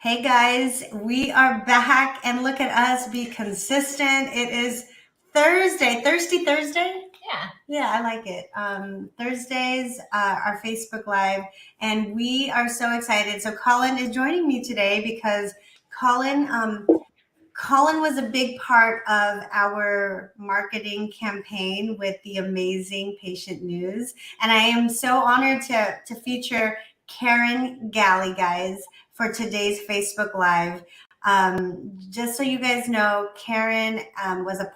Hey guys, we are back and look at us be consistent. It is Thursday, Thirsty Thursday. Yeah, I like it. Thursdays, our Facebook Live, and we are so excited. So Colin is joining me today because Colin, Colin was a big part of our marketing campaign with the amazing patient news. And I am so honored to feature Karen Galley, guys, for today's Facebook Live. Just so you guys know, Karen was a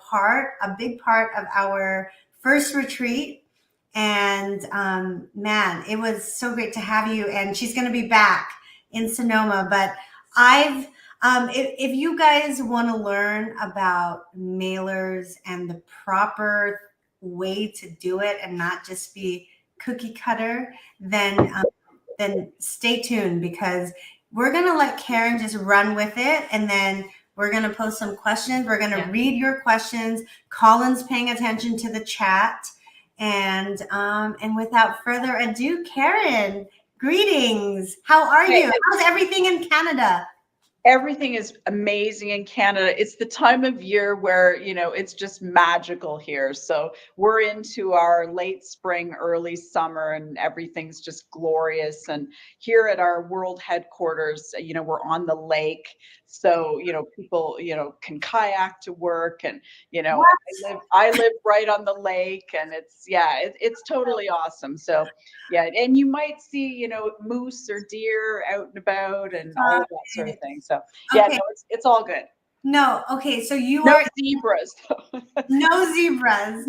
big part of our first retreat. And man, it was so great to have you. And she's going to be back in Sonoma. But if you guys want to learn about mailers and the proper way to do it and not just be cookie cutter, then stay tuned because we're going to let Karen just run with it. And then we're going to post some questions. We're going to read your questions. Colin's paying attention to the chat. And without further ado, Karen, greetings. How are you? How's everything in Canada? Everything is amazing in Canada. It's the time of year where, it's just magical here. So we're into our late spring, early summer, and everything's just glorious. And here at our world headquarters, we're on the lake. So, people, can kayak to work and, I live right on the lake and it's totally awesome. So and you might see, moose or deer out and about and all of that sort of thing. So it's all good. No, okay, so you no are zebras. No zebras.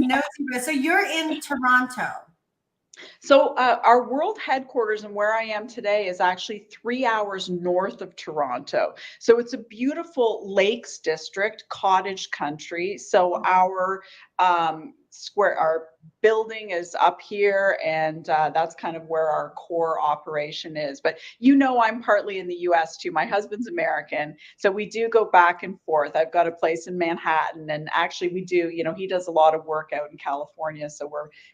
So you're in Toronto. So our world headquarters and where I am today is actually 3 hours north of Toronto. So it's a beautiful lakes district, cottage country. So our our building is up here, and that's kind of where our core operation is. But I'm partly in the US too. My husband's American, so we do go back and forth. I've got a place in Manhattan, and actually we do, he does a lot of work out in California, so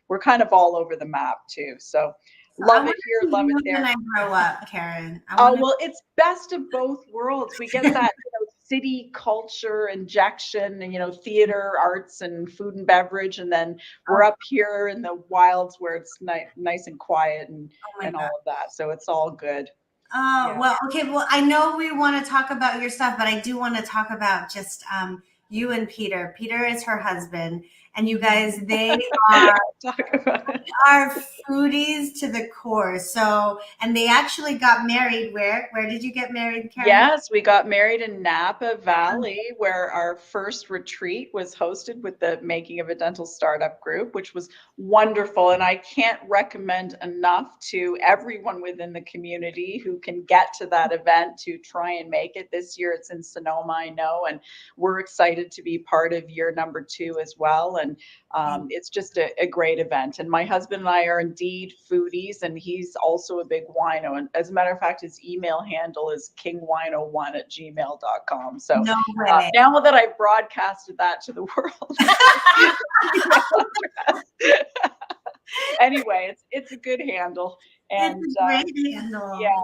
we're kind of all over the map too. So love it here, love it there. When I grow up, Karen. Well, it's best of both worlds. We get that city culture injection and theater, arts, and food and beverage, and then we're up here in the wilds where it's nice and quiet and all of that. So it's all good. Well, okay. Well, I know we want to talk about your stuff, but I do want to talk about just you and Peter. Peter is her husband, and you guys, they are foodies to the core. So, and they actually got married. Where did you get married, Karen? Yes, we got married in Napa Valley, where our first retreat was hosted with the Making of a Dental Startup group, which was wonderful. And I can't recommend enough to everyone within the community who can get to that event to try and make it. This year it's in Sonoma, I know, and we're excited to be part of year number 2 as well. And it's just a great event. And my husband and I are indeed foodies, and he's also a big wino. And as a matter of fact, his email handle is kingwino1@gmail.com. So now that I've broadcasted that to the world, anyway, it's a good handle. And it's a great handle. Yeah.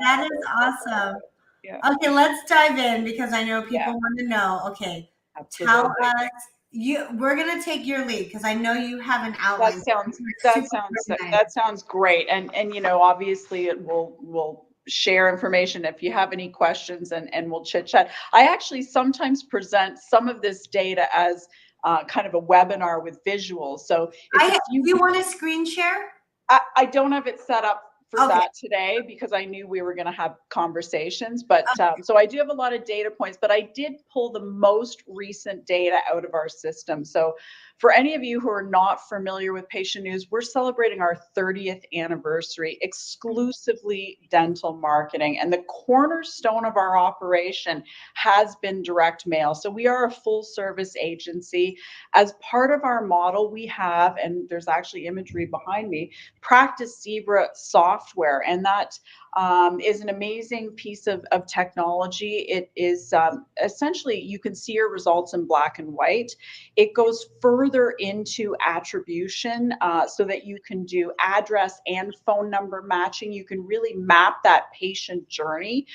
That is awesome. Yeah. Okay, let's dive in because I know people want to know. Okay, absolutely. Tell us. We're gonna take your lead because I know you have an outline. That sounds great, and obviously it will share information if you have any questions, and we'll chit chat. I actually sometimes present some of this data as kind of a webinar with visuals. So you want to screen share? I don't have it set up for that today because I knew we were going to have conversations, but so I do have a lot of data points, but I did pull the most recent data out of our system. So for any of you who are not familiar with Patient News, we're celebrating our 30th anniversary exclusively dental marketing, and the cornerstone of our operation has been direct mail. So we are a full service agency. As part of our model, we have, and there's actually imagery behind me, Practice Zebra software, and that is an amazing piece of technology. It is essentially, you can see your results in black and white. It goes further further into attribution so that you can do address and phone number matching. You can really map that patient journey.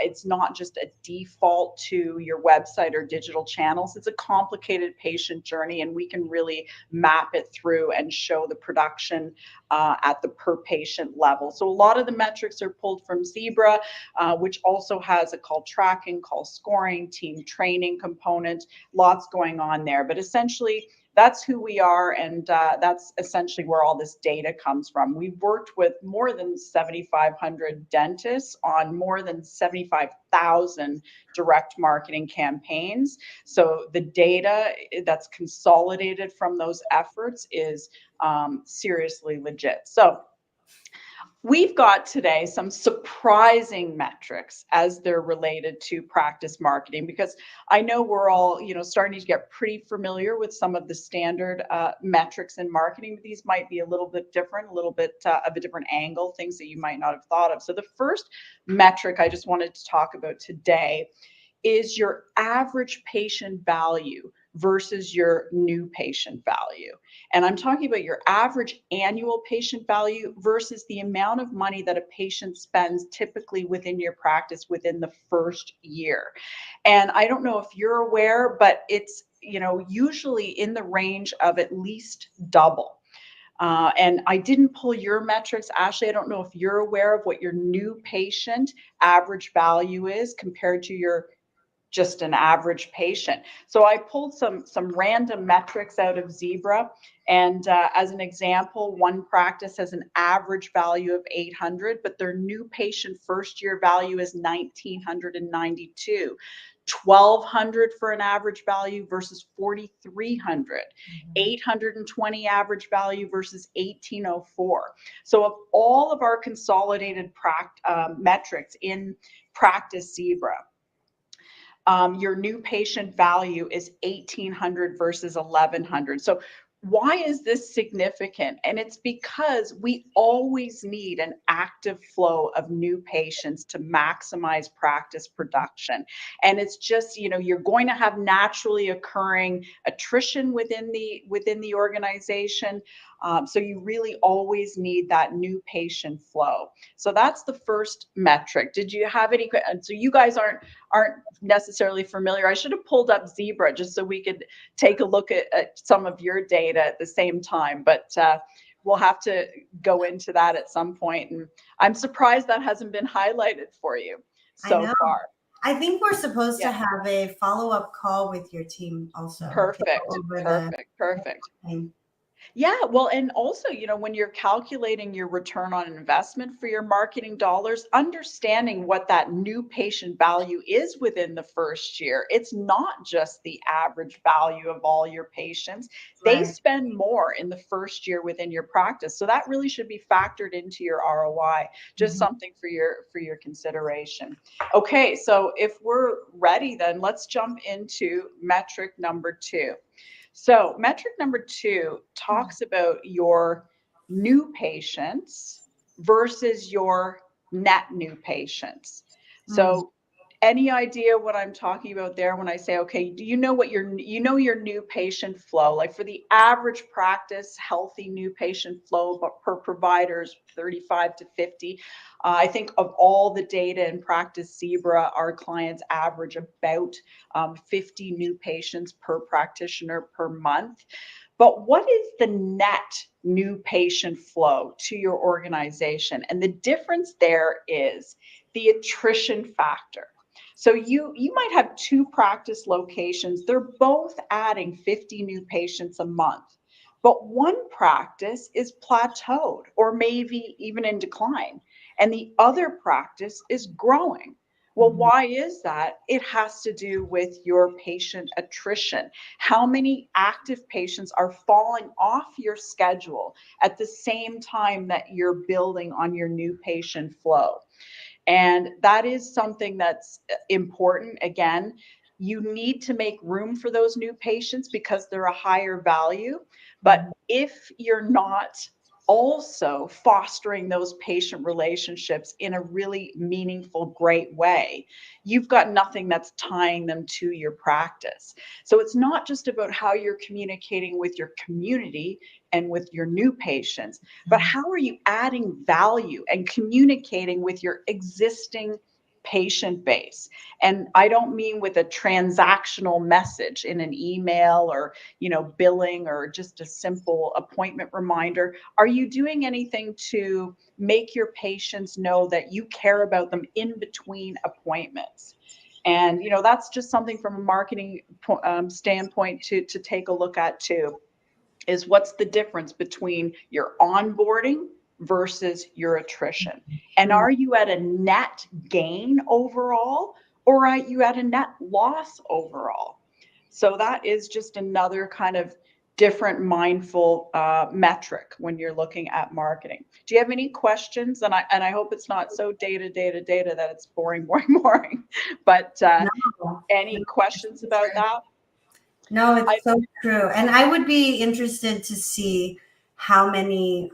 It's not just a default to your website or digital channels. It's a complicated patient journey, and we can really map it through and show the production at the per patient level. So a lot of the metrics are pulled from Zebra, which also has a call tracking, call scoring, team training component, lots going on there. But essentially, that's who we are, and that's essentially where all this data comes from. We've worked with more than 7,500 dentists on more than 75,000 direct marketing campaigns. So the data that's consolidated from those efforts is seriously legit. So we've got today some surprising metrics as they're related to practice marketing, because I know we're all, starting to get pretty familiar with some of the standard metrics in marketing, but these might be a little bit different, a little bit of a different angle, things that you might not have thought of. So the first metric I just wanted to talk about today is your average patient value versus your new patient value. And I'm talking about your average annual patient value versus the amount of money that a patient spends typically within your practice within the first year. And I don't know if you're aware, but it's, usually in the range of at least double. And I didn't pull your metrics. Ashley, I don't know if you're aware of what your new patient average value is compared to your just an average patient. So I pulled some random metrics out of Zebra. And as an example, one practice has an average value of 800, but their new patient first year value is 1,992. 1,200 for an average value versus 4,300, 820 average value versus 1,804. So of all of our consolidated metrics in Practice Zebra, your new patient value is 1,800 versus 1,100. So why is this significant? And it's because we always need an active flow of new patients to maximize practice production. And it's just, you're going to have naturally occurring attrition within the organization. So you really always need that new patient flow. So that's the first metric. Did you have any? So you guys aren't necessarily familiar. I should have pulled up Zebra just so we could take a look at some of your data at the same time. But we'll have to go into that at some point. And I'm surprised that hasn't been highlighted for you so far. I think we're supposed to have a follow-up call with your team also. Perfect. Yeah, well, and also, when you're calculating your return on investment for your marketing dollars, understanding what that new patient value is within the first year. It's not just the average value of all your patients. They spend more in the first year within your practice. So that really should be factored into your ROI, just something for your consideration. Okay, so if we're ready, then let's jump into metric number 2. So metric number 2 talks about your new patients versus your net new patients. So any idea what I'm talking about there when I say, okay, do you know what your new patient flow, like for the average practice, healthy new patient flow per providers, 35 to 50. I think of all the data in Practice Zebra, our clients average about 50 new patients per practitioner per month. But what is the net new patient flow to your organization? And the difference there is the attrition factor. So you might have 2 practice locations. They're both adding 50 new patients a month. But one practice is plateaued or maybe even in decline, and the other practice is growing. Well, why is that? It has to do with your patient attrition. How many active patients are falling off your schedule at the same time that you're building on your new patient flow? And that is something that's important. Again, you need to make room for those new patients because they're a higher value. But if you're not also fostering those patient relationships in a really meaningful, great way, you've got nothing that's tying them to your practice. So it's not just about how you're communicating with your community and with your new patients, but how are you adding value and communicating with your existing patient base? And I don't mean with a transactional message in an email or, billing or just a simple appointment reminder. Are you doing anything to make your patients know that you care about them in between appointments? And that's just something from a marketing standpoint to take a look at too, is what's the difference between your onboarding versus your attrition? And are you at a net gain overall, or are you at a net loss overall? So that is just another kind of different mindful metric when you're looking at marketing. Do you have any questions? And I hope it's not so data that it's boring, boring. But No. any questions about that? No, it's so true. And I would be interested to see how many,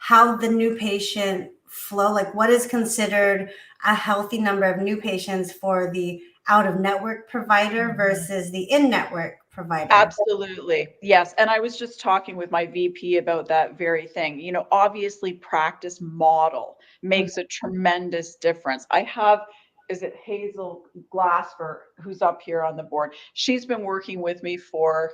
how the new patient flow, like what is considered a healthy number of new patients for the out of network provider versus the in network provider. Absolutely. Yes. And I was just talking with my VP about that very thing. Obviously, practice model makes a tremendous difference. I have, is it Hazel Glasper, who's up here on the board? She's been working with me for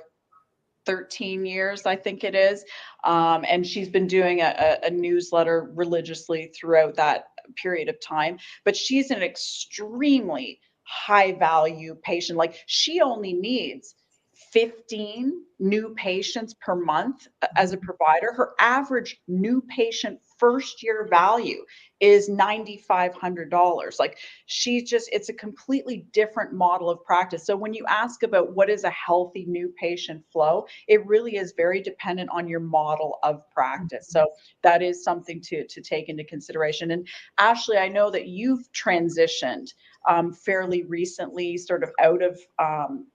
13 years, I think it is. And she's been doing a newsletter religiously throughout that period of time. But she's an extremely high value patient. Like, she only needs 15 new patients per month as a provider. Her average new patient first year value is $9,500. Like, it's a completely different model of practice. So when you ask about what is a healthy new patient flow, it really is very dependent on your model of practice. So that is something to take into consideration. And Ashley, I know that you've transitioned fairly recently, sort of out of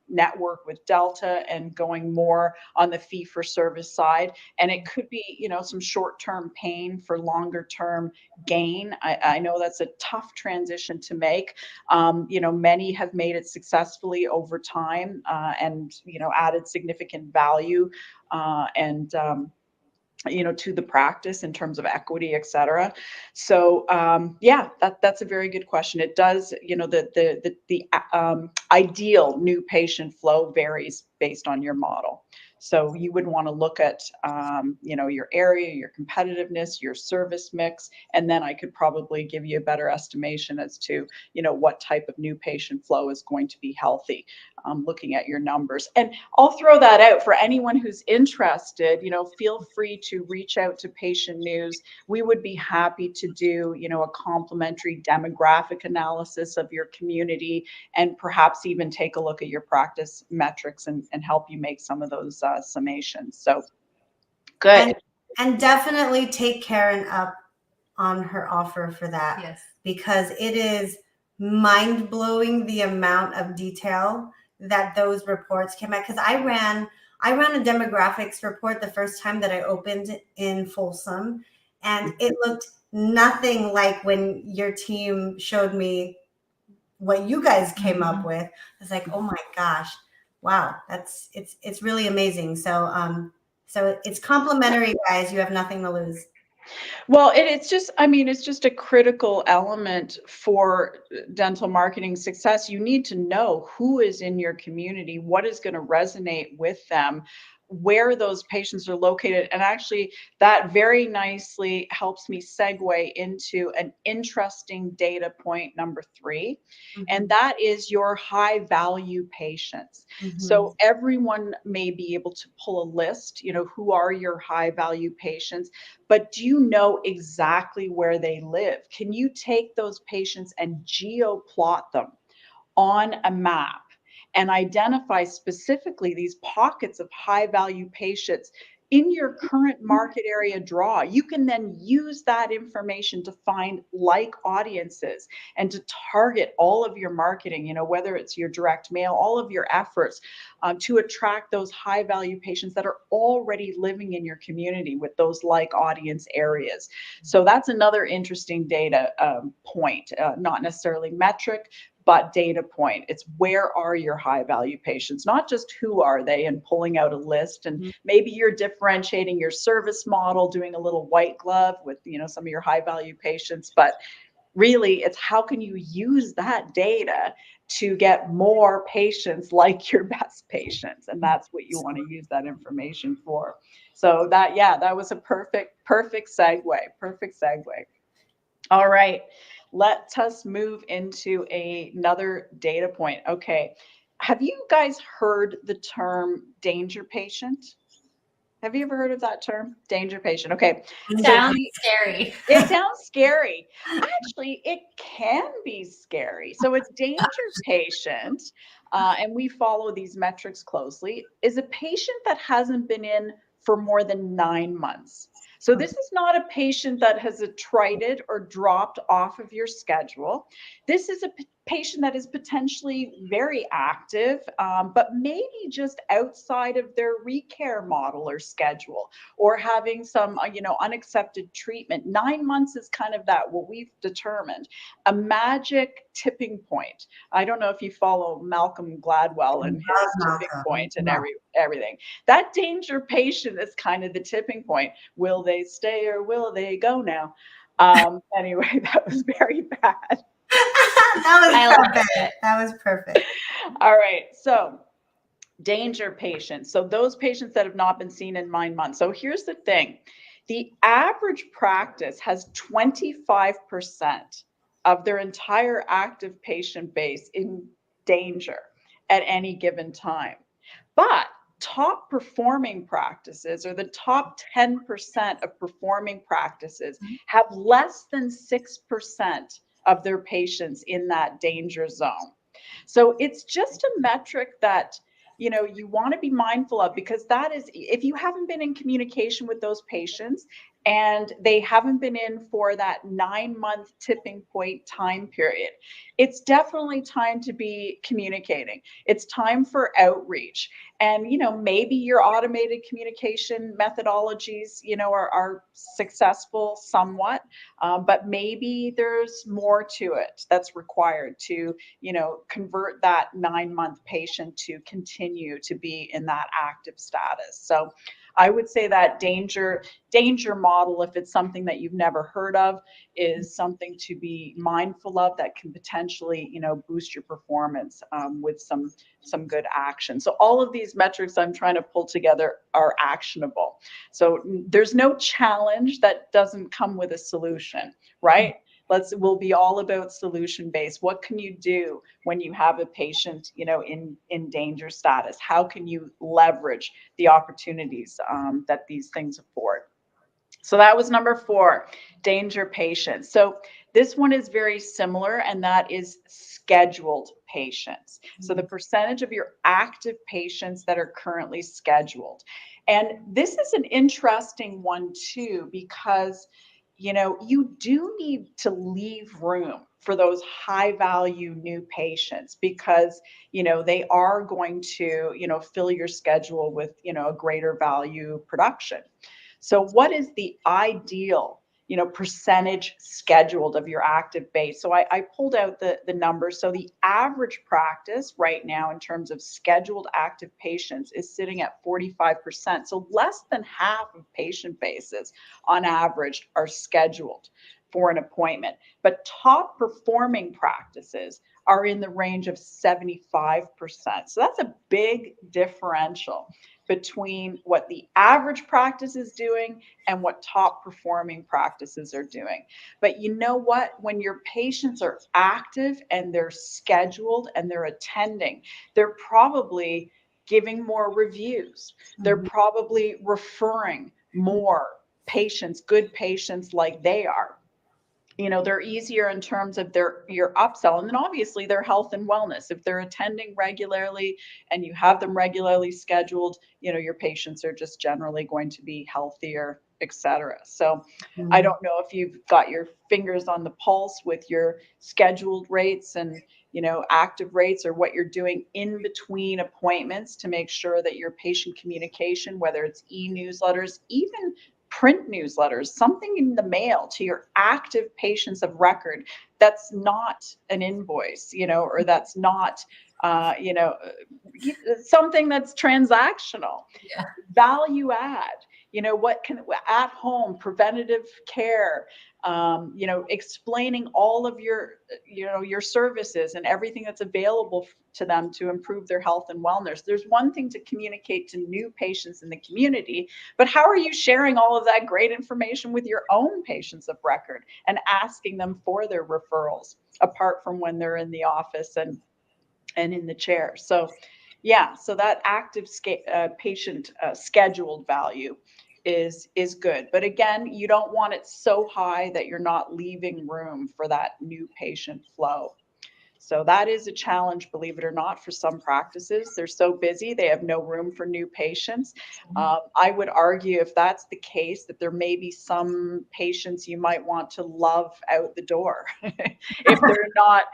network with Delta and going more on the fee for service side. And it could be, some short-term pain for longer-term gain. I know that's a tough transition to make. Many have made it successfully over time and, added significant value and to the practice in terms of equity, et cetera. So that's a very good question. It does, the ideal new patient flow varies based on your model. So you would want to look at, your area, your competitiveness, your service mix, and then I could probably give you a better estimation as to, what type of new patient flow is going to be healthy, looking at your numbers. And I'll throw that out for anyone who's interested. Feel free to reach out to Patient News. We would be happy to do, a complimentary demographic analysis of your community and perhaps even take a look at your practice metrics and help you make some of those summations. So good. And definitely take Karen up on her offer for that. Yes. Because it is mind-blowing the amount of detail that those reports came out. Because I ran a demographics report the first time that I opened in Folsom, and it looked nothing like when your team showed me what you guys came up with. I was like, oh my gosh, wow, it's really amazing. So so it's complimentary, guys. You have nothing to lose. Well, it's just a critical element for dental marketing success. You need to know who is in your community, what is going to resonate with them, where those patients are located. And actually, that very nicely helps me segue into an interesting data point number 3. And that is your high value patients. So everyone may be able to pull a list, who are your high value patients, but do you know exactly where they live? Can you take those patients and geoplot them on a map and identify specifically these pockets of high value patients in your current market area draw, you can then use that information to find like audiences and to target all of your marketing, you know, whether it's your direct mail, all of your efforts to attract those high value patients that are already living in your community with those like audience areas. So that's another interesting data point, not necessarily metric, but data point. It's where are your high value patients, not just who are they and pulling out a list. And maybe you're differentiating your service model, doing a little white glove with, you know, some of your high value patients, but really it's how can you use that data to get more patients like your best patients, and that's what you want to use that information for. So that, yeah, that was a perfect segue. All right, let us move into another data point. Okay, have you guys heard the term danger patient? Have you ever heard of that term, danger patient? Okay, Sounds scary. It sounds scary. Actually, it can be scary. So a danger patient, and we follow these metrics closely, is a patient that hasn't been in for more than 9 months. So this is not a patient that has attrited or dropped off of your schedule. This is a patient that is potentially very active, but maybe just outside of their recare model or schedule, or having some, you know, unaccepted treatment. 9 months is kind of that, what we've determined, a magic tipping point. I don't know if you follow Malcolm Gladwell and his tipping point and everything. That danger patient is kind of the tipping point. Will they stay or will they go now? Anyway, that was very bad. That was perfect. That was perfect. All right. So danger patients. So those patients that have not been seen in 9 months. So here's the thing. The average practice has 25% of their entire active patient base in danger at any given time. But top performing practices, or the top 10% of performing practices, have less than 6% of their patients in that danger zone. So it's just a metric that, you know, you want to be mindful of, because that is, if you haven't been in communication with those patients and they haven't been in for that 9-month tipping point time period, it's definitely time to be communicating. It's time for outreach. And, you know, maybe your automated communication methodologies, you know, are successful somewhat, but maybe there's more to it that's required to, you know, convert that 9-month patient to continue to be in that active status. So I would say that danger model, if it's something that you've never heard of, is something to be mindful of that can potentially, you know, boost your performance with some good action. So all of these metrics I'm trying to pull together are actionable. So there's no challenge that doesn't come with a solution, right? We'll be all about solution based. What can you do when you have a patient, you know, in danger status? How can you leverage the opportunities that these things afford? So that was number 4, danger patients. So this one is very similar, and that is scheduled patients. So the percentage of your active patients that are currently scheduled. And this is an interesting one too, because, you know, you do need to leave room for those high value new patients, because, you know, they are going to, you know, fill your schedule with, you know, a greater value production. So what is the ideal, you know, percentage scheduled of your active base? So I pulled out the numbers. So the average practice right now in terms of scheduled active patients is sitting at 45%. So less than half of patient bases on average are scheduled for an appointment. But top performing practices are in the range of 75%. So that's a big differential between what the average practice is doing and what top performing practices are doing. But you know what? When your patients are active and they're scheduled and they're attending, they're probably giving more reviews. They're probably referring more patients, good patients like they are. they're easier in terms of your upsell, and then obviously their health and wellness. If they're attending regularly and you have them regularly scheduled, your patients are just generally going to be healthier, etc. So I don't know if you've got your fingers on the pulse with your scheduled rates and active rates, or what you're doing in between appointments to make sure that your patient communication, whether it's e-newsletters, even print newsletters, something in the mail to your active patients of record that's not an invoice, or that's not, something that's transactional. Yeah. Value add, what can at home preventative care, explaining all of your services and everything that's available to them to improve their health and wellness. There's one thing to communicate to new patients in the community, but how are you sharing all of that great information with your own patients of record and asking them for their referrals, apart from when they're in the office and in the chair? So yeah, so that active patient scheduled value is good. But again, you don't want it so high that you're not leaving room for that new patient flow. So that is a challenge, believe it or not, for some practices. They're so busy, they have no room for new patients. I would argue, if that's the case, that there may be some patients you might want to love out the door if they're not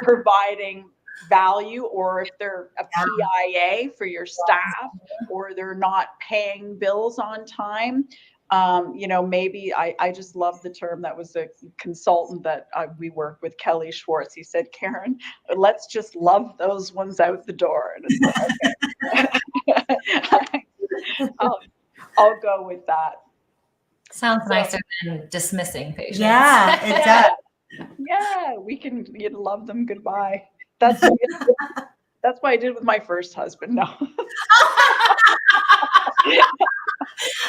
providing value, or if they're a PIA for your staff, or they're not paying bills on time. Maybe I just love the term. That was a consultant that we worked with, Kelly Schwartz. He said, Karen, let's just love those ones out the door. And it's like, okay. I'll go with that. Sounds nicer than dismissing patients. Yeah, it does. Yeah, you'd love them goodbye. That's what I did with my first husband. No.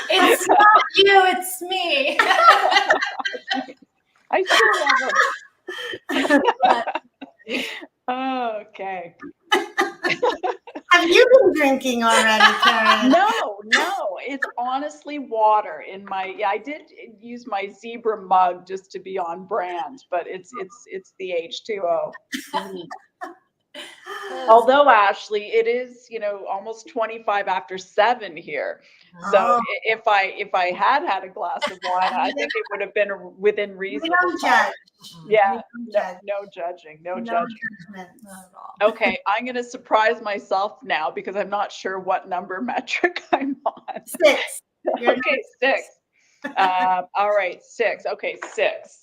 It's not you, it's me. I still love him. Okay. Have you been drinking already, Karen? No, it's honestly water in my. I did use my zebra mug just to be on brand, but it's the H2O. Although, Ashley, it is, almost 25 after 7 here. So if I had a glass of wine, I think it would have been within reason. We don't judge. Yeah, no judging. No judgment. Not at all. Okay, I'm going to surprise myself now because I'm not sure what number metric I'm on. 6. Okay, 6. All right, 6. Okay, 6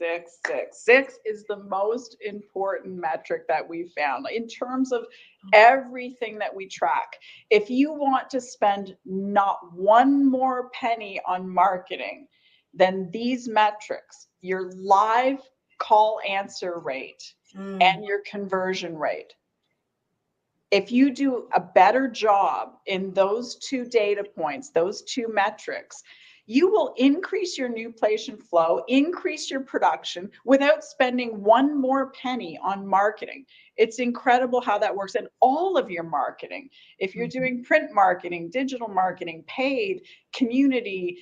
is the most important metric that we found in terms of everything that we track. If you want to spend not one more penny on marketing, then these metrics, your live call answer rate and your conversion rate. If you do a better job in those 2 data points, those 2 metrics, you will increase your new patient flow, increase your production without spending one more penny on marketing. It's incredible how that works. And all of your marketing, if you're doing print marketing, digital marketing, paid, community,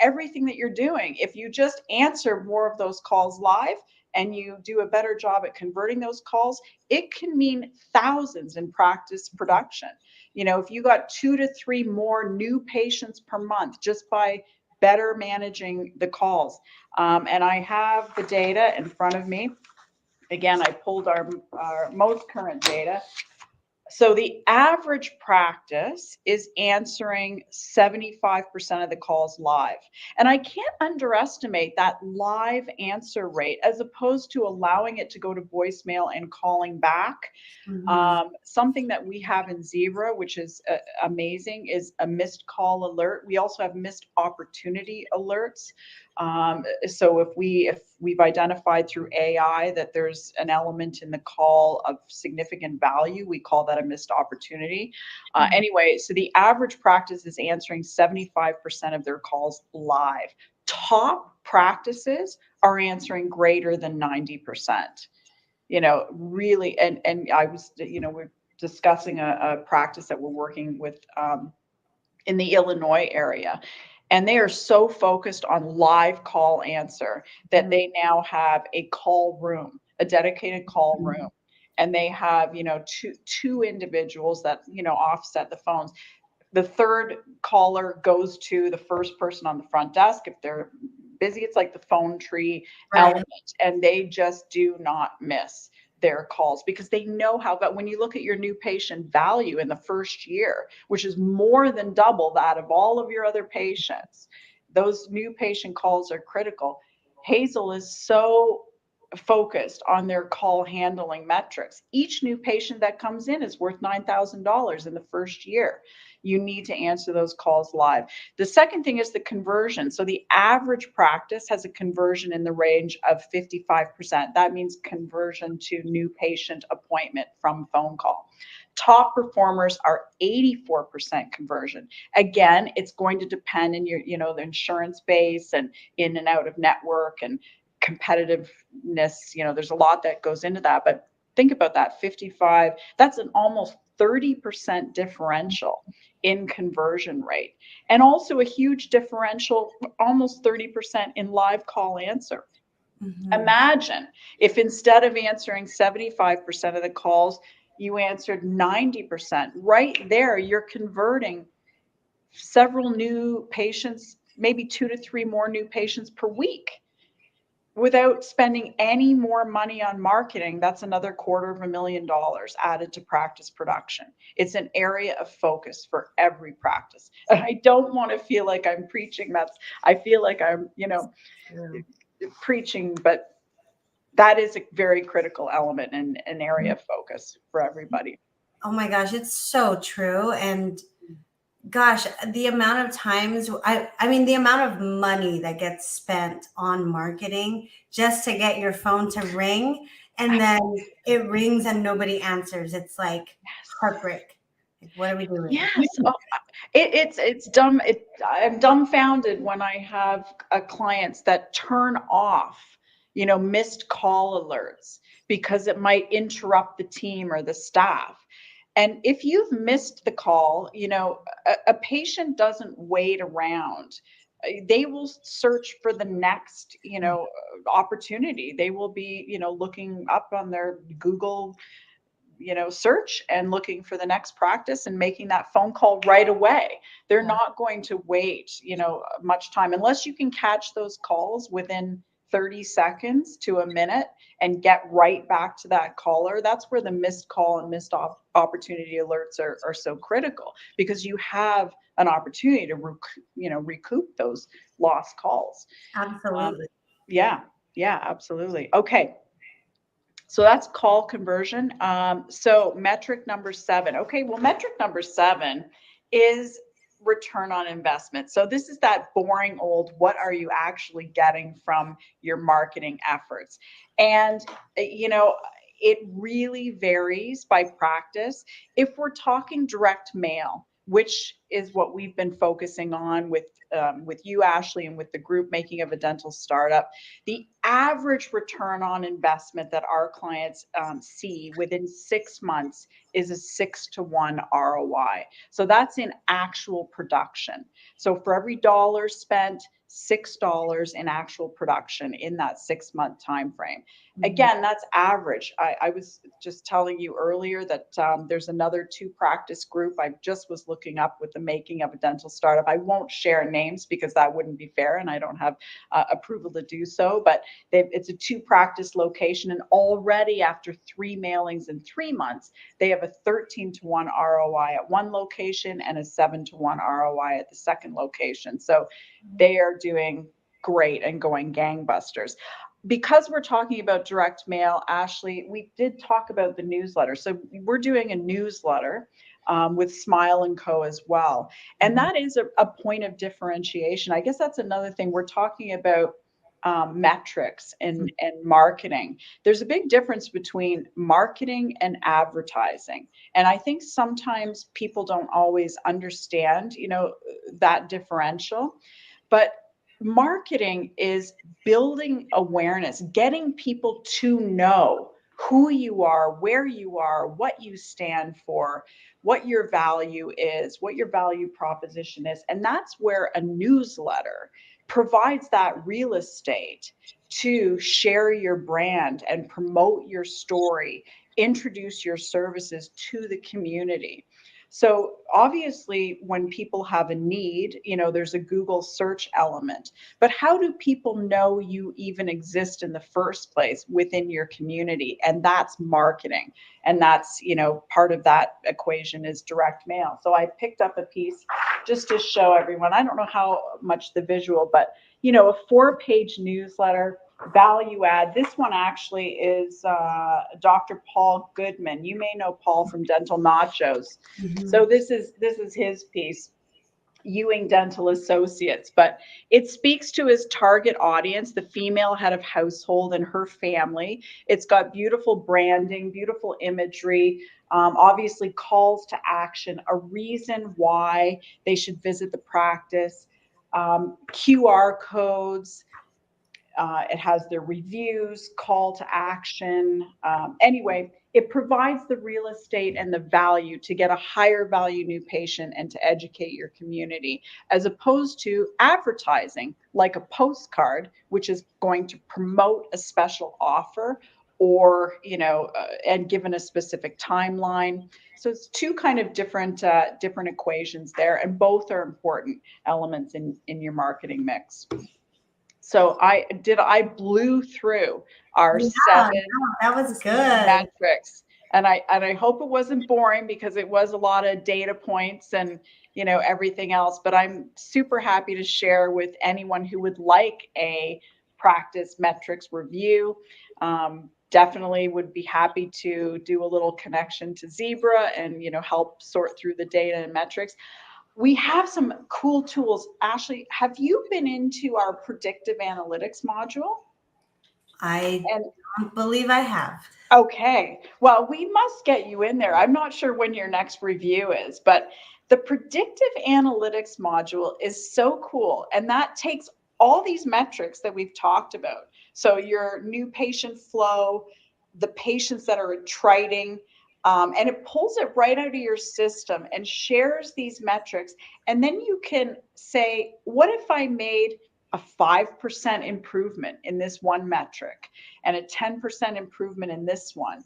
everything that you're doing, if you just answer more of those calls live and you do a better job at converting those calls, it can mean thousands in practice production. If you got 2 to 3 more new patients per month just by better managing the calls. And I have the data in front of me. Again, I pulled our most current data. So the average practice is answering 75% of the calls live. And I can't underestimate that live answer rate as opposed to allowing it to go to voicemail and calling back. Something that we have in Zebra, which is amazing, is a missed call alert. We also have missed opportunity alerts. So if we've identified through AI that there's an element in the call of significant value, we call that a missed opportunity. Anyway, so the average practice is answering 75% of their calls live. Top practices are answering greater than 90%. Really, and I was, we're discussing a practice that we're working with in the Illinois area. And they are so focused on live call answer that they now have a call room, a dedicated call room. And they have, two individuals that, offset the phones. The third caller goes to the first person on the front desk. If they're busy, it's like the phone tree element, and they just do not miss their calls because they know how. But when you look at your new patient value in the first year, which is more than double that of all of your other patients, those new patient calls are critical. Hazel is so focused on their call handling metrics. Each new patient that comes in is worth $9,000 in the first year. You need to answer those calls live. The second thing is the conversion. So the average practice has a conversion in the range of 55%. That means conversion to new patient appointment from phone call. Top performers are 84% conversion. Again, it's going to depend on your, the insurance base and in and out of network and competitiveness. There's a lot that goes into that, but think about that 55, that's an almost 30% differential in conversion rate, and also a huge differential, almost 30% in live call answer. Imagine if instead of answering 75% of the calls, you answered 90%. Right there, you're converting several new patients, maybe 2 to 3 more new patients per week, without spending any more money on marketing. That's another $250,000 added to practice production. It's an area of focus for every practice. And I don't want to feel like I'm preaching. I feel like I'm, preaching, but that is a very critical element and an area of focus for everybody. Oh my gosh, it's so true. And gosh, the amount of times, I mean, the amount of money that gets spent on marketing just to get your phone to ring, and then it rings and nobody answers. It's like heartbreak. Like, what are we doing? Yes. Oh, it's dumb. I'm dumbfounded when I have clients that turn off, missed call alerts because it might interrupt the team or the staff. And if you've missed the call, a patient doesn't wait around. They will search for the next, opportunity. They will be, looking up on their Google, search and looking for the next practice and making that phone call right away. They're not going to wait, much time unless you can catch those calls within 30 seconds to a minute and get right back to that caller. That's where the missed call and missed opportunity alerts are so critical, because you have an opportunity to recoup those lost calls. Absolutely. Yeah, absolutely. Okay. So that's call conversion. So metric number 7. Okay, well, metric number 7 is return on investment. So this is that boring old, what are you actually getting from your marketing efforts? And, it really varies by practice. If we're talking direct mail, which is what we've been focusing on with you, Ashley, and with the group Making of a Dental Startup, the average return on investment that our clients see within 6 months is a 6-to-1 ROI. So that's in actual production. So for every dollar spent, $6 in actual production in that 6-month time frame. Again, that's average. I was just telling you earlier that there's another 2 practice group I just was looking up with the Making of a Dental Startup. I won't share names because that wouldn't be fair, and I don't have approval to do so, but it's a 2 practice location, and already after 3 mailings in 3 months, they have a 13-to-1 ROI at one location and a 7-to-1 ROI at the second location. So they are doing great and going gangbusters. Because we're talking about direct mail, Ashley, we did talk about the newsletter. So we're doing a newsletter with Smile & Co. as well. And that is a point of differentiation. I guess that's another thing. We're talking about metrics and marketing. There's a big difference between marketing and advertising. And I think sometimes people don't always understand, that differential. But marketing is building awareness, getting people to know who you are, where you are, what you stand for, what your value is, what your value proposition is. And that's where a newsletter provides that real estate to share your brand and promote your story, introduce your services to the community. So obviously, when people have a need, there's a Google search element. But how do people know you even exist in the first place within your community? And that's marketing. And that's, part of that equation is direct mail. So I picked up a piece just to show everyone. I don't know how much the visual, but, a 4-page newsletter, value add. This one actually is Dr. Paul Goodman. You may know Paul from Dental Nachos. Mm-hmm. So this is his piece, Ewing Dental Associates, but it speaks to his target audience, the female head of household and her family. It's got beautiful branding, beautiful imagery, obviously calls to action, a reason why they should visit the practice, QR codes. It has their reviews, call to action. Anyway, it provides the real estate and the value to get a higher value new patient and to educate your community, as opposed to advertising like a postcard, which is going to promote a special offer or, and given a specific timeline. So it's two kind of different equations there, and both are important elements in your marketing mix. So I blew through our 7 that was good metrics, and I hope it wasn't boring, because it was a lot of data points and everything else. But I'm super happy to share with anyone who would like a practice metrics review. Definitely would be happy to do a little connection to Zebra and help sort through the data and metrics. We have some cool tools. Ashley, have you been into our predictive analytics module? I don't believe I have. Okay. Well, we must get you in there. I'm not sure when your next review is, but the predictive analytics module is so cool. And that takes all these metrics that we've talked about. So your new patient flow, the patients that are attriting, and it pulls it right out of your system and shares these metrics. And then you can say, what if I made a 5% improvement in this one metric and a 10% improvement in this one?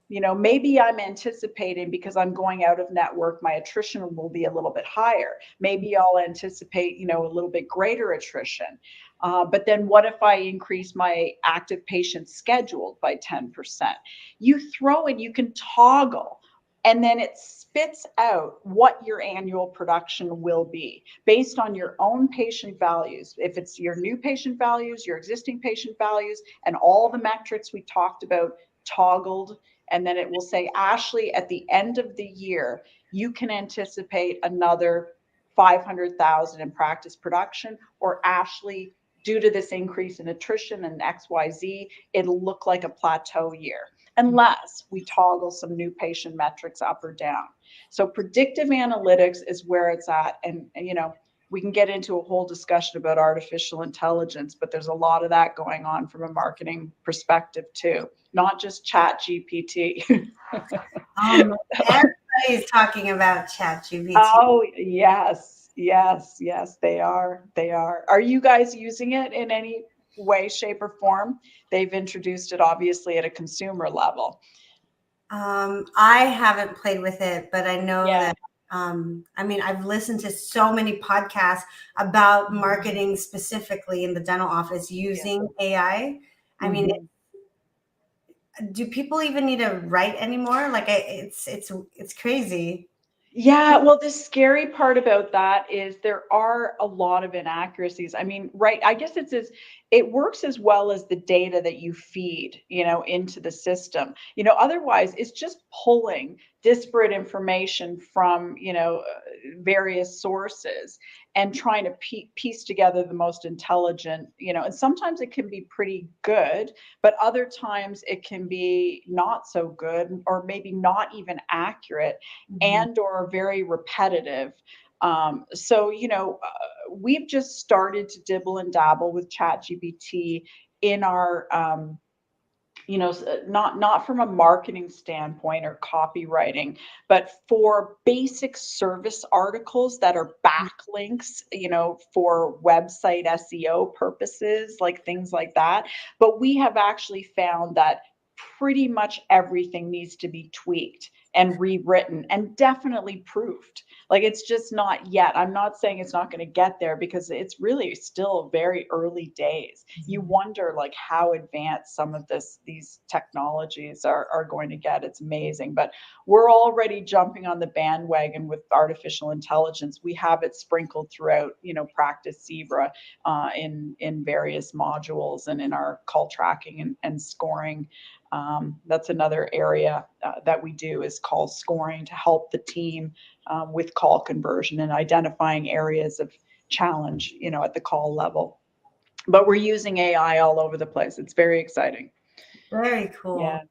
Maybe I'm anticipating, because I'm going out of network, my attrition will be a little bit higher. Maybe I'll anticipate, a little bit greater attrition. But then what if I increase my active patients scheduled by 10%? You throw in, you can toggle, and then it spits out what your annual production will be based on your own patient values. If it's your new patient values, your existing patient values, and all the metrics we talked about toggled. And then it will say, Ashley, at the end of the year, you can anticipate another 500,000 in practice production, or Ashley, due to this increase in attrition and XYZ, it'll look like a plateau year, unless we toggle some new patient metrics up or down. So predictive analytics is where it's at. And we can get into a whole discussion about artificial intelligence, but there's a lot of that going on from a marketing perspective too, not just Chat GPT. Everybody's talking about Chat GPT. Oh, yes, they are. Are you guys using it in any way, shape, or form? They've introduced it obviously at a consumer level. I haven't played with it, but I know that I've listened to so many podcasts about marketing specifically in the dental office using AI. I mean, do people even need to write anymore? Like it's crazy. Yeah, well, the scary part about that is there are a lot of inaccuracies. I mean, right, I guess it works as well as the data that you feed, into the system. Otherwise it's just pulling disparate information from, various sources and trying to piece together the most intelligent, and sometimes it can be pretty good, but other times it can be not so good, or maybe not even accurate, and or very repetitive. So, we've just started to dibble and dabble with ChatGPT in our not from a marketing standpoint or copywriting, but for basic service articles that are backlinks, for website SEO purposes, like things like that. But we have actually found that pretty much everything needs to be tweaked and rewritten and definitely proofed. Like, it's just not yet. I'm not saying it's not going to get there, because it's really still very early days. You wonder like how advanced some of these technologies are going to get. It's amazing. But we're already jumping on the bandwagon with artificial intelligence. We have it sprinkled throughout, Practice Zebra, in various modules, and in our call tracking and scoring. That's another area that we do, is call scoring, to help the team with call conversion and identifying areas of challenge, at the call level. But we're using AI all over the place. It's very exciting. Very cool. Yeah.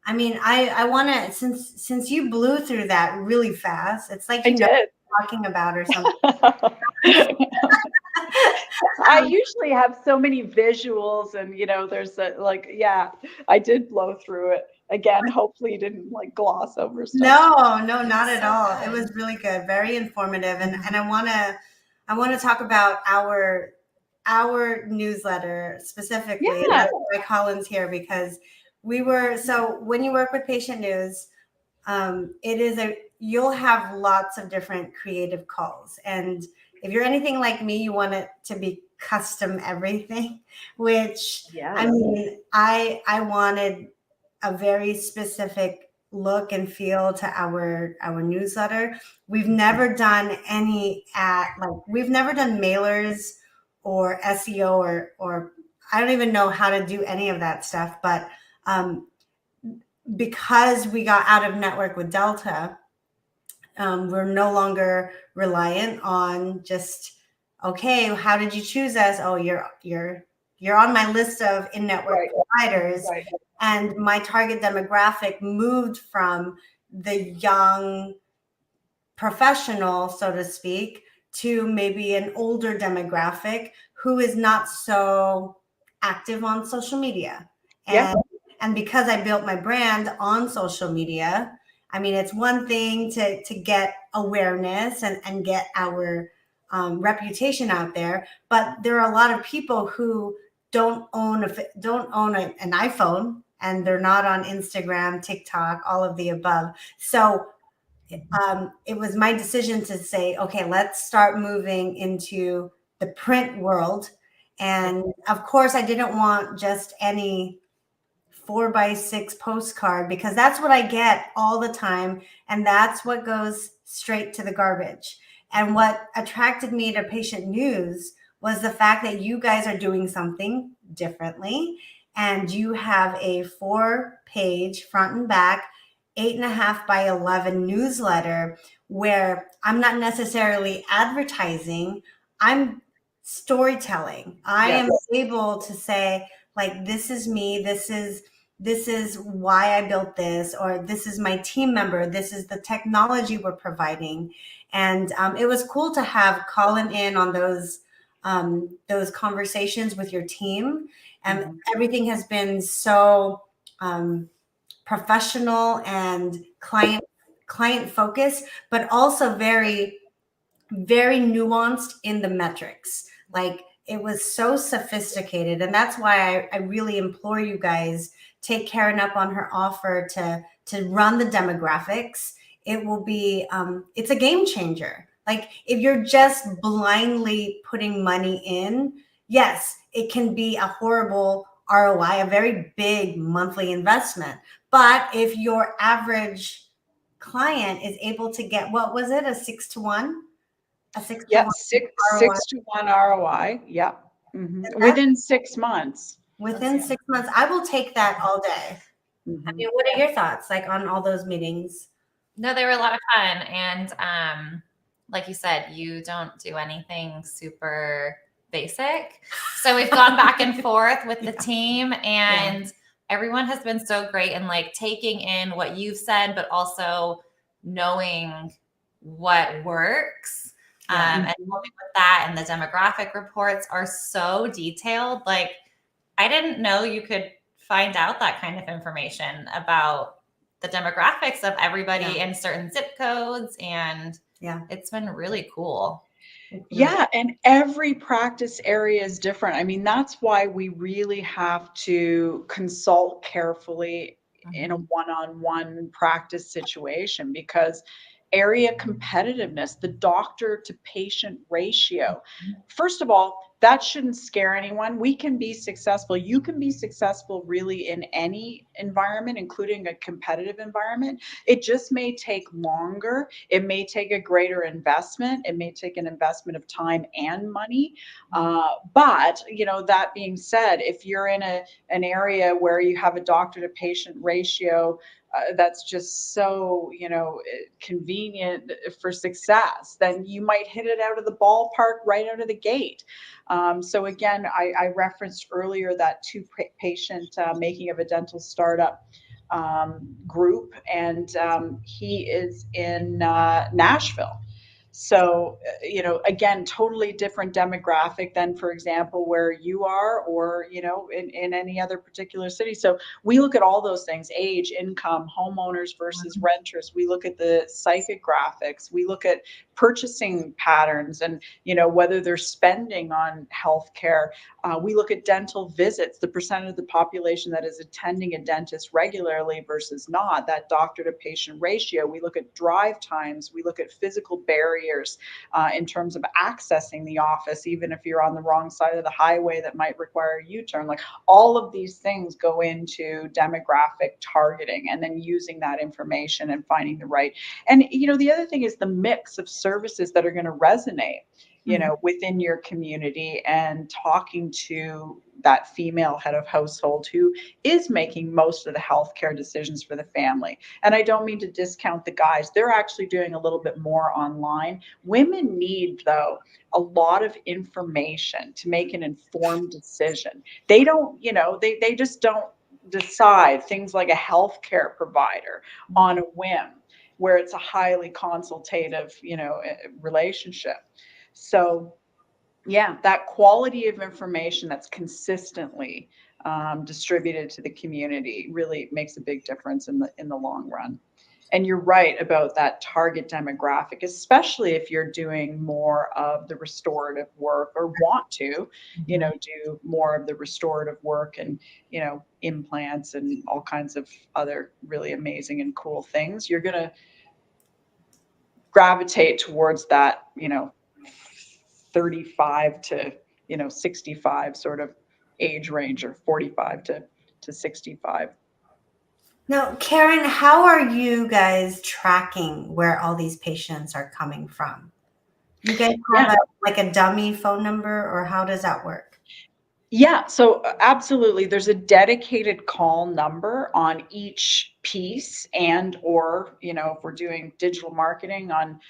I mean, I want to, since you blew through that really fast, it's like I you know did. what I'm talking about or something. I usually have so many visuals, and there's I did blow through it. Again, hopefully you didn't like gloss over stuff. No, not at all. It was really good, very informative, and I want to talk about our newsletter specifically. Yeah. That's why Colin's here, because so when you work with Patient News, you'll have lots of different creative calls, and if you're anything like me, you want it to be custom everything, which I mean, I wanted a very specific look and feel to our newsletter. We've never done we've never done mailers or SEO or I don't even know how to do any of that stuff. But because we got out of network with Delta, we're no longer reliant on just, okay, how did you choose us? Oh, you're on my list of in-network providers. Right. And my target demographic moved from the young professional, so to speak, to maybe an older demographic who is not so active on social media. And because I built my brand on social media, I mean, it's one thing to get awareness and get our reputation out there, but there are a lot of people who don't own an iPhone, and they're not on Instagram, TikTok, all of the above. So it was my decision to say, okay, let's start moving into the print world. And of course, I didn't want just any 4x6 postcard, because that's what I get all the time. And that's what goes straight to the garbage. And what attracted me to Patient News was the fact that you guys are doing something differently. And you have a 4-page front and back, 8.5 by 11 newsletter, where I'm not necessarily advertising, I'm storytelling. I am able to say, like, this is me, this is why I built this, or this is my team member, this is the technology we're providing. And it was cool to have Colin in on those conversations with your team. And everything has been so professional and client focused, but also very, very nuanced in the metrics. Like, it was so sophisticated. And that's why I really implore you guys, take Karen up on her offer to run the demographics. It will be, it's a game changer. Like, if you're just blindly putting money in, yes, it can be a horrible ROI, a very big monthly investment. But if your average client is able to get, what was it, a 6-to-1? A 6-to-1 ROI. 6-to-1 ROI. Yeah. Within 6 months. Within 6 months, I will take that all day. I mean, what are your thoughts, like, on all those meetings? No, they were a lot of fun. And like you said, you don't do anything super basic. So we've gone back and forth with the team, and everyone has been so great in like taking in what you've said, but also knowing what works. And helping with that. And the demographic reports are so detailed. Like, I didn't know you could find out that kind of information about the demographics of everybody in certain zip codes. And it's been really cool. Yeah, and every practice area is different. I mean, that's why we really have to consult carefully in a one-on-one practice situation, because area competitiveness, the doctor to patient ratio, first of all, that shouldn't scare anyone. We can be successful. You can be successful really in any environment, including a competitive environment. It just may take longer. It may take a greater investment. It may take an investment of time and money. But, you know, that being said, if you're in an area where you have a doctor to patient ratio that's just so, you know, convenient for success, then you might hit it out of the ballpark right out of the gate. So again, I referenced earlier that patient making of a dental startup group, and he is in Nashville. So, you know, again, totally different demographic than, for example, where you are, or, you know, in any other particular city. So we look at all those things: age, income, homeowners versus renters. We look at the psychographics. We look at purchasing patterns and, you know, whether they're spending on healthcare. We look at dental visits, the percent of the population that is attending a dentist regularly versus not, that doctor to patient ratio. We look at drive times. We look at physical barriers in terms of accessing the office, even if you're on the wrong side of the highway that might require a U-turn. Like, all of these things go into demographic targeting, and then using that information and finding the right. And, you know, the other thing is the mix of services that are going to resonate, you know, within your community, and talking to that female head of household who is making most of the healthcare decisions for the family. And I don't mean to discount the guys. They're actually doing a little bit more online. Women need, though, a lot of information to make an informed decision. They don't, you know, they just don't decide things like a healthcare provider on a whim, where it's a highly consultative, you know, relationship. So yeah, that quality of information that's consistently distributed to the community really makes a big difference in the long run. And you're right about that target demographic, especially if you're doing more of the restorative work, or want to, you know, do more of the restorative work, and, you know, implants and all kinds of other really amazing and cool things. You're going to gravitate towards that, you know, 35 to, you know, 65 sort of age range, or 45 to 65. Now, Karen, how are you guys tracking where all these patients are coming from? You guys have like a dummy phone number, or how does that work? Yeah, so absolutely. There's a dedicated call number on each piece, and, or, you know, if we're doing digital marketing on,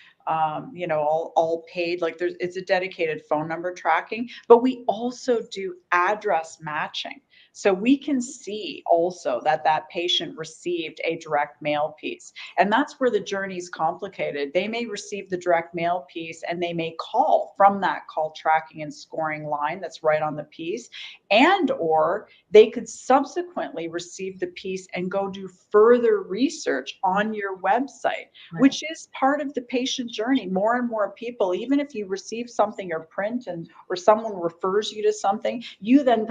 you know, all paid, like it's a dedicated phone number tracking, but we also do address matching. So we can see also that that patient received a direct mail piece. And that's where the journey is complicated. They may receive the direct mail piece, and they may call from that call tracking and scoring line that's right on the piece. And, or they could subsequently receive the piece and go do further research on your website, which is part of the patient journey. More and more people, even if you receive something or print, and, or someone refers you to something, you then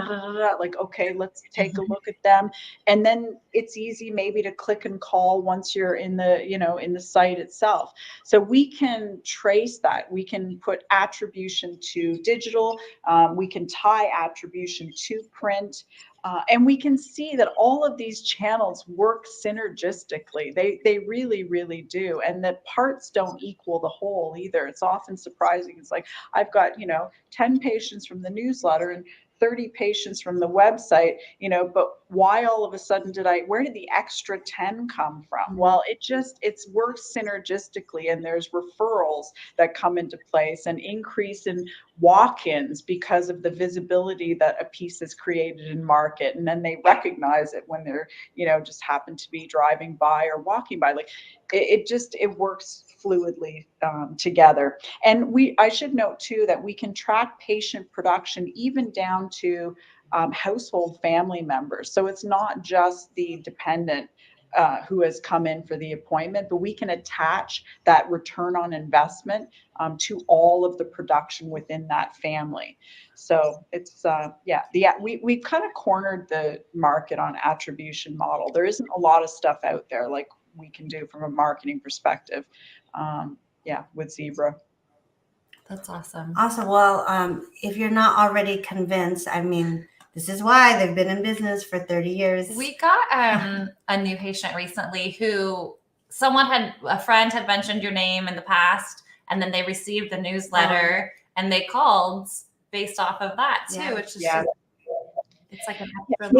like, okay, let's take a look at them. And then it's easy maybe to click and call once you're in the, you know, in the site itself. So we can trace that. We can put attribution to digital. We can tie attribution to print. And we can see that all of these channels work synergistically. They really, really do. And that parts don't equal the whole either. It's often surprising. It's like, I've got, you know, 10 patients from the newsletter and 30 patients from the website, you know, but why all of a sudden where did the extra 10 come from? Well, it's works synergistically, and there's referrals that come into place, and increase in walk-ins because of the visibility that a piece is created in market. And then they recognize it when they're, you know, just happen to be driving by or walking by. Like, it works fluidly together. And I should note too that we can track patient production even down to household family members. So it's not just the dependent who has come in for the appointment, but we can attach that return on investment to all of the production within that family. So it's we've kind of cornered the market on attribution model. There isn't a lot of stuff out there like we can do from a marketing perspective. With Zebra. That's awesome. Awesome. Well, if you're not already convinced, I mean, this is why they've been in business for 30 years. We got a new patient recently who a friend had mentioned your name in the past, and then they received the newsletter and they called based off of that too, which is just, it's like an extra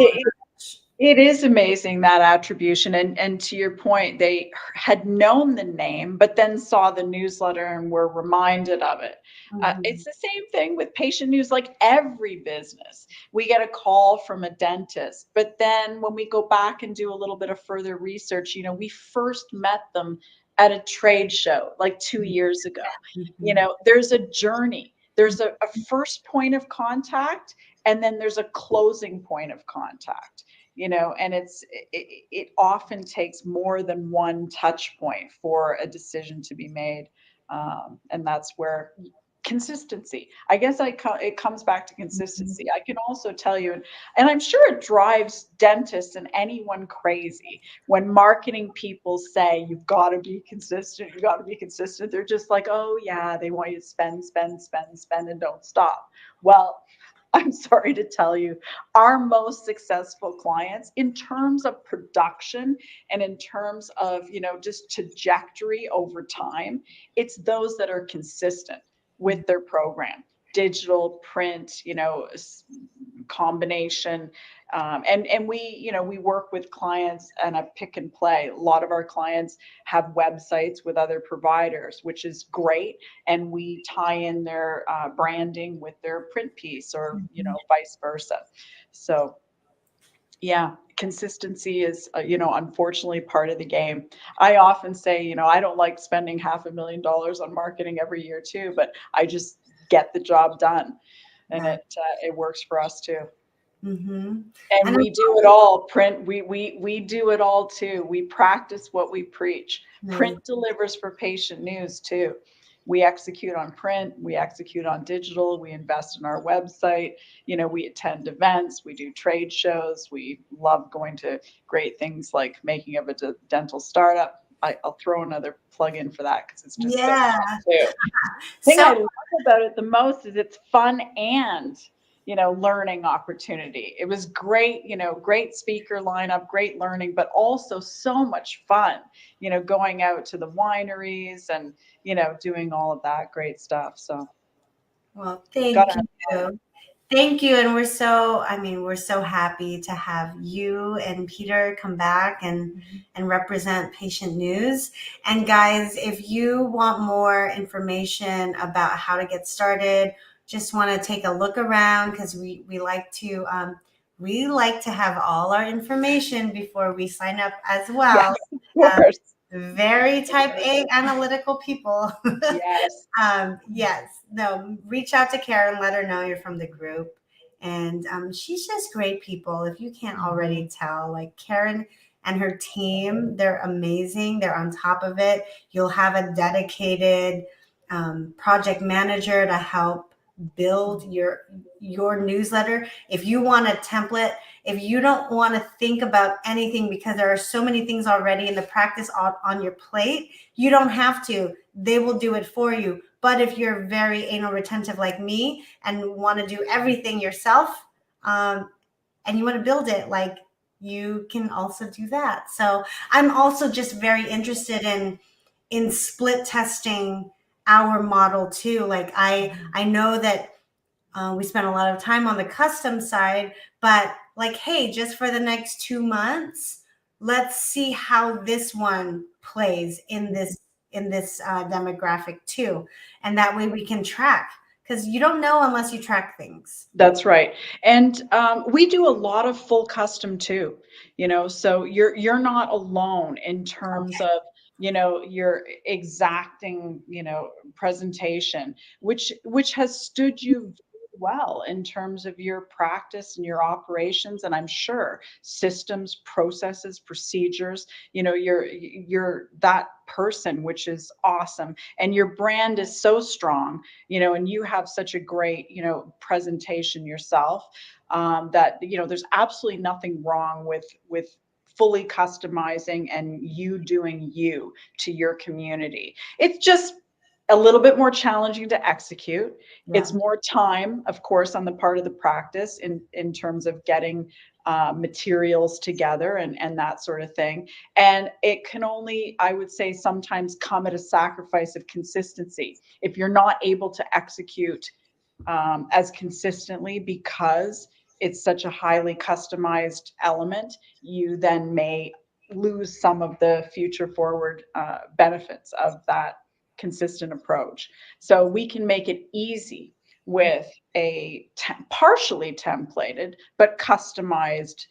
It is amazing, that attribution. And to your point, they had known the name, but then saw the newsletter and were reminded of it. It's the same thing with patient news, like every business. We get a call from a dentist, but then when we go back and do a little bit of further research, we first met them at a trade show like 2 years ago. There's a journey. There's a first point of contact, and then there's a closing point of contact. And it often takes more than one touch point for a decision to be made. And that's where consistency, I guess it comes back to consistency. I can also tell you, and I'm sure it drives dentists and anyone crazy when marketing people say, you've got to be consistent. You got to be consistent. They're just like, oh yeah, they want you to spend and don't stop. Well, I'm sorry to tell you, our most successful clients in terms of production and in terms of, just trajectory over time, it's those that are consistent with their program, digital, print, combination. And we work with clients and a pick and play. A lot of our clients have websites with other providers, which is great. And we tie in their branding with their print piece, or, vice versa. So yeah, consistency is, unfortunately part of the game. I often say, I don't like spending $500,000 on marketing every year too, but I just get the job done. And it works for us too. Mm-hmm. And we do it all. Print, we do it all too. We practice what we preach. Print delivers for patient news too. We execute on print, we execute on digital, we invest in our website, we attend events, we do trade shows, we love going to great things like Making of a Dental Startup. I'll throw another plug in for that because it's just so fun too. The thing I love about it the most is it's fun and learning opportunity. It was great, great speaker lineup, great learning, but also so much fun, going out to the wineries and, doing all of that great stuff. So, well, thank you. Thank you. And we're so happy to have you and Peter come back and represent Patient News. And guys, if you want more information about how to get started, just want to take a look around, because we like to have all our information before we sign up as well. Yes, very type A analytical people. Yes. Yes. No, reach out to Karen, let her know you're from the group. And she's just great people. If you can't already tell, like Karen and her team, they're amazing. They're on top of it. You'll have a dedicated project manager to help build your newsletter. If you want a template, if you don't want to think about anything because there are so many things already in the practice on your plate, you don't have to. They will do it for you. But if you're very anal retentive like me and want to do everything yourself, and you want to build it, like, you can also do that. So I'm also just very interested in split testing our model too. Like I know that we spent a lot of time on the custom side, but like, hey, just for the next 2 months, let's see how this one plays in this demographic too. And that way we can track, because you don't know unless you track things. That's right. And we do a lot of full custom too, so you're not alone in terms of, your exacting, presentation, which has stood you well in terms of your practice and your operations. And I'm sure systems, processes, procedures, you're that person, which is awesome. And your brand is so strong, and you have such a great, presentation yourself, that, there's absolutely nothing wrong with fully customizing and you doing you to your community. It's just a little bit more challenging to execute. Yeah. It's more time, of course, on the part of the practice in terms of getting materials together and that sort of thing. And it can only, I would say, sometimes come at a sacrifice of consistency. If you're not able to execute as consistently because it's such a highly customized element, you then may lose some of the future forward benefits of that consistent approach. So we can make it easy with a partially templated but customized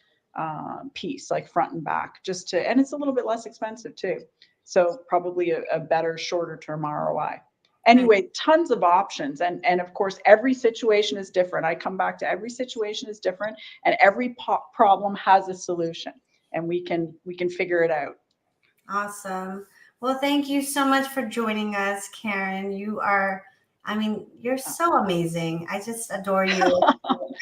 piece, like front and back, and it's a little bit less expensive too. So probably a better shorter term ROI. Anyway, tons of options. And of course, every situation is different. I come back to every situation is different, and every problem has a solution, and we can figure it out. Awesome. Well, thank you so much for joining us, Karen. You're so amazing. I just adore you.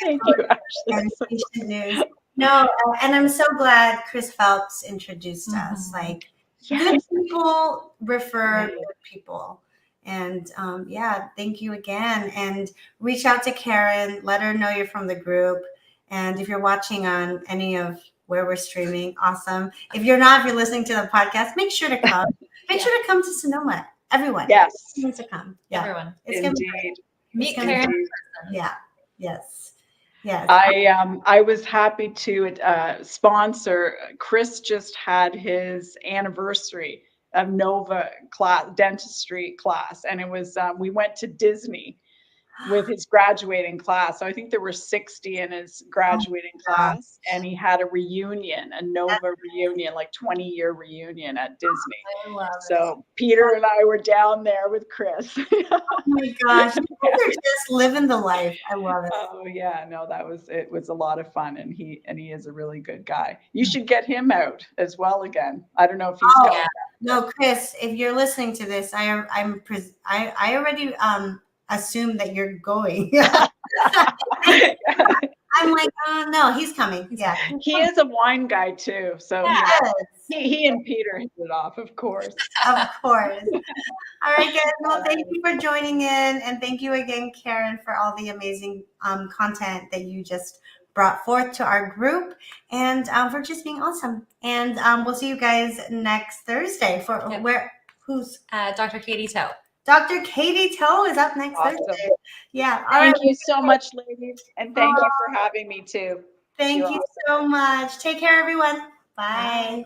Thank you, Ashley. Patient news. No, and I'm so glad Chris Phelps introduced us. Like, good people refer good people. And thank you again. And reach out to Karen. Let her know you're from the group. And if you're watching on any of where we're streaming, awesome. If you're not, if you're listening to the podcast, make sure to come. Make sure to come to Sonoma. Everyone. Yes. Needs to come. Yeah. Everyone. It's Indeed. Meet Karen. Yeah. Yes. Yes. I was happy to sponsor. Chris just had his anniversary of Nova class, dentistry class, and it was we went to Disney with his graduating class. So I think there were 60 in his graduating class, and he had a reunion, a Nova reunion, like 20-year reunion at Disney. I love So Peter and I were down there with Chris. Oh my gosh, they're just living the life. I love it. Oh yeah, no, it was a lot of fun, and he is a really good guy. You should get him out as well again. I don't know if he's going. No, Chris, if you're listening to this, I already assume that you're going. I'm like, oh no, he's coming. Yeah, he is a wine guy too, so yes. he and Peter hit it off, of course. Of course. All right, guys. Well, thank you for joining in, and thank you again, Karen, for all the amazing content that you just brought forth to our group, and for just being awesome. And we'll see you guys next Thursday for who's Dr. Katie Toe. Dr. Katie Toe is up next Thursday. Yeah. Thank you so much, ladies. And thank you for having me too. Thank you so much. Take care, everyone. Bye.